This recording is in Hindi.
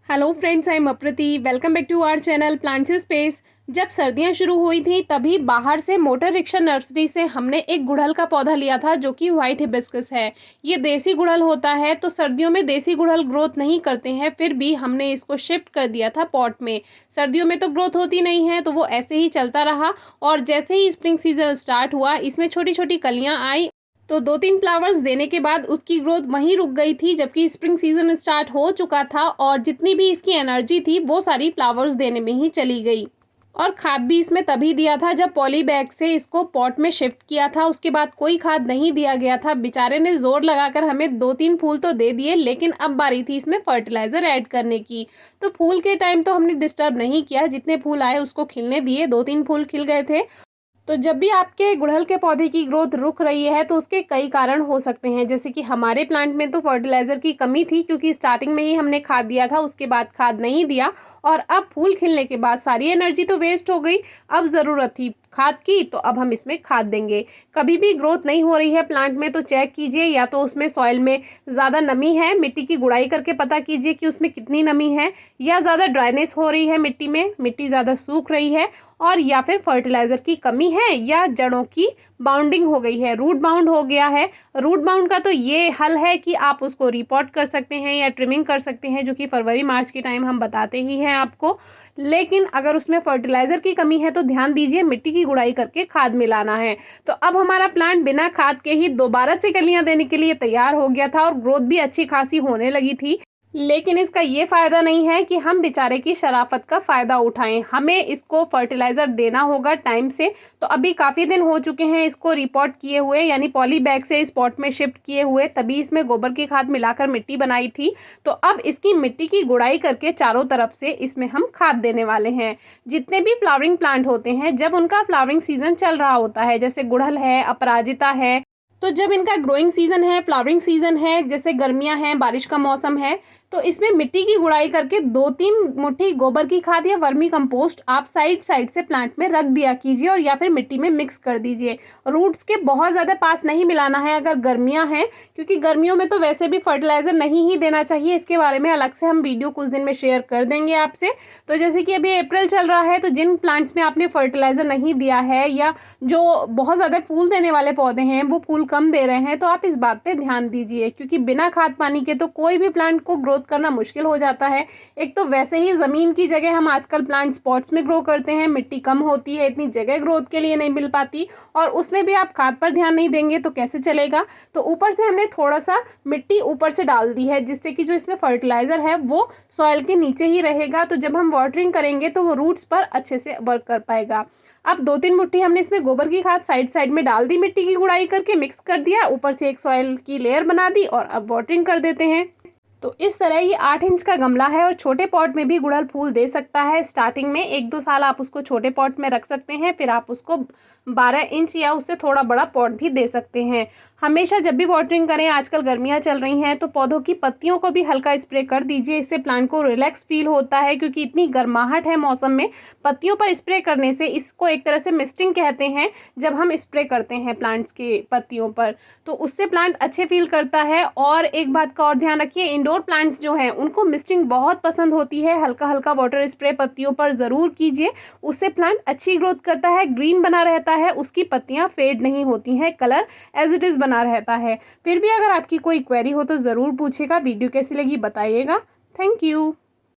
Hello friends, I am Aprati. Welcome back to our channel plants space. जब सर्दियां शुरू हुई थी तभी बाहर से मोटर रिक्शा नर्सरी से हमने एक गुड़हल का पौधा लिया था जो कि वाइट हिबिस्कस है। ये देसी गुड़हल होता है, तो सर्दियों में देसी गुड़हल ग्रोथ नहीं करते हैं, फिर भी हमने इसको शिफ्ट कर दिया था पॉट में। सर्दियों में तो ग्रोथ होती नहीं है, तो वो ऐसे ही चलता रहा। और जैसे ही स्प्रिंग सीजन स्टार्ट हुआ, इसमें छोटी छोटी कलियाँ आई, तो 2-3 फ्लावर्स देने के बाद उसकी ग्रोथ वहीं रुक गई थी, जबकि स्प्रिंग सीजन स्टार्ट हो चुका था और जितनी भी इसकी एनर्जी थी वो सारी फ्लावर्स देने में ही चली गई। और खाद भी इसमें तभी दिया था जब पॉली बैग से इसको पॉट में शिफ्ट किया था। उसके बाद कोई खाद नहीं दिया गया था। बेचारे ने जोर लगाकर हमें 2-3 फूल तो दे दिए, लेकिन अब बारी थी इसमें फर्टिलाइजर ऐड करने की। तो फूल के टाइम तो हमने डिस्टर्ब नहीं किया, जितने फूल आए उसको खिलने दिए। 2-3 फूल खिल गए थे। तो जब भी आपके गुड़हल के पौधे की ग्रोथ रुक रही है तो उसके कई कारण हो सकते हैं। जैसे कि हमारे प्लांट में तो फर्टिलाइज़र की कमी थी, क्योंकि स्टार्टिंग में ही हमने खाद दिया था, उसके बाद खाद नहीं दिया और अब फूल खिलने के बाद सारी एनर्जी तो वेस्ट हो गई। अब ज़रूरत थी खाद की, तो अब हम इसमें खाद देंगे। कभी भी ग्रोथ नहीं हो रही है प्लांट में तो चेक कीजिए, या तो उसमें सॉइल में ज़्यादा नमी है, मिट्टी की गुड़ाई करके पता कीजिए कि उसमें कितनी नमी है, या ज़्यादा ड्राइनेस हो रही है मिट्टी में, मिट्टी ज़्यादा सूख रही है, और या फिर फर्टिलाइज़र की कमी है, या जड़ों की बाउंडिंग हो गई है, रूट बाउंड हो गया है। रूट बाउंड का तो ये हल है कि आप उसको रिपोर्ट कर सकते हैं या ट्रिमिंग कर सकते हैं, जो कि फरवरी मार्च के टाइम हम बताते ही हैं आपको। लेकिन अगर उसमें फर्टिलाइज़र की कमी है तो ध्यान दीजिए, मिट्टी की गुड़ाई करके खाद मिलाना है। तो अब हमारा प्लांट बिना खाद के ही दोबारा से कलियां देने के लिए तैयार हो गया था और ग्रोथ भी अच्छी खासी होने लगी थी। लेकिन इसका ये फ़ायदा नहीं है कि हम बेचारे की शराफत का फ़ायदा उठाएं। हमें इसको फर्टिलाइज़र देना होगा टाइम से। तो अभी काफ़ी दिन हो चुके हैं इसको रिपोर्ट किए हुए, यानी पॉली बैग से इस पॉट में शिफ्ट किए हुए, तभी इसमें गोबर की खाद मिलाकर मिट्टी बनाई थी। तो अब इसकी मिट्टी की गुड़ाई करके चारों तरफ से इसमें हम खाद देने वाले हैं। जितने भी फ्लावरिंग प्लांट होते हैं, जब उनका फ्लावरिंग सीजन चल रहा होता है, जैसे गुड़हल है, अपराजिता है, तो जब इनका ग्रोइंग सीजन है, फ्लावरिंग सीजन है, जैसे गर्मियां हैं, बारिश का मौसम है, तो इसमें मिट्टी की गुड़ाई करके 2-3 मुट्ठी गोबर की खाद या वर्मी कंपोस्ट आप साइड साइड से प्लांट में रख दिया कीजिए, और या फिर मिट्टी में मिक्स कर दीजिए। रूट्स के बहुत ज़्यादा पास नहीं मिलाना है अगर गर्मियां हैं, क्योंकि गर्मियों में तो वैसे भी फर्टिलाइज़र नहीं ही देना चाहिए। इसके बारे में अलग से हम वीडियो कुछ दिन में शेयर कर देंगे आपसे। तो जैसे कि अभी अप्रैल चल रहा है, तो जिन प्लांट्स में आपने फर्टिलाइज़र नहीं दिया है, या जो बहुत ज़्यादा फूल देने वाले पौधे हैं वो फूल कम दे रहे हैं, तो आप इस बात पे ध्यान दीजिए, क्योंकि बिना खाद पानी के तो कोई भी प्लांट को ग्रोथ करना मुश्किल हो जाता है। एक तो वैसे ही ज़मीन की जगह हम आजकल प्लांट स्पॉट्स में ग्रो करते हैं, मिट्टी कम होती है, इतनी जगह ग्रोथ के लिए नहीं मिल पाती, और उसमें भी आप खाद पर ध्यान नहीं देंगे तो कैसे चलेगा। तो ऊपर से हमने थोड़ा सा मिट्टी ऊपर से डाल दी है, जिससे कि जो इसमें फर्टिलाइज़र है वो सॉइल के नीचे ही रहेगा। तो जब हम वाटरिंग करेंगे तो वो रूट्स पर अच्छे से वर्क कर पाएगा। अब 2-3 मुट्ठी हमने इसमें गोबर की खाद साइड साइड में डाल दी, मिट्टी की गुड़ाई करके मिक्स कर दिया, ऊपर से एक सॉइल की लेयर बना दी, और अब वाटरिंग कर देते हैं। तो इस तरह ये 8 इंच का गमला है और छोटे पॉट में भी गुड़हल फूल दे सकता है। स्टार्टिंग में 1-2 साल आप उसको छोटे पॉट में रख सकते हैं, फिर आप उसको 12 इंच या उससे थोड़ा बड़ा पॉट भी दे सकते हैं। हमेशा जब भी वाटरिंग करें, आजकल गर्मियाँ चल रही हैं, तो पौधों की पत्तियों को भी हल्का स्प्रे कर दीजिए। इससे प्लांट को रिलैक्स फील होता है, क्योंकि इतनी गर्माहट है मौसम में। पत्तियों पर स्प्रे करने से, इसको एक तरह से मिस्टिंग कहते हैं, जब हम स्प्रे करते हैं प्लांट्स के पत्तियों पर, तो उससे प्लांट अच्छे फील करता है। और एक बात का और ध्यान रखिए, इंडोर प्लांट्स जो हैं उनको मिस्टिंग बहुत पसंद होती है। हल्का हल्का वाटर स्प्रे पत्तियों पर ज़रूर कीजिए, उससे प्लांट अच्छी ग्रोथ करता है, ग्रीन बना रहता है, उसकी पत्तियाँ फेड नहीं होती हैं, कलर एज इट इज़ बना रहता है। फिर भी अगर आपकी कोई क्वेरी हो तो ज़रूर पूछिएगा। वीडियो कैसी लगी बताइएगा। Thank you.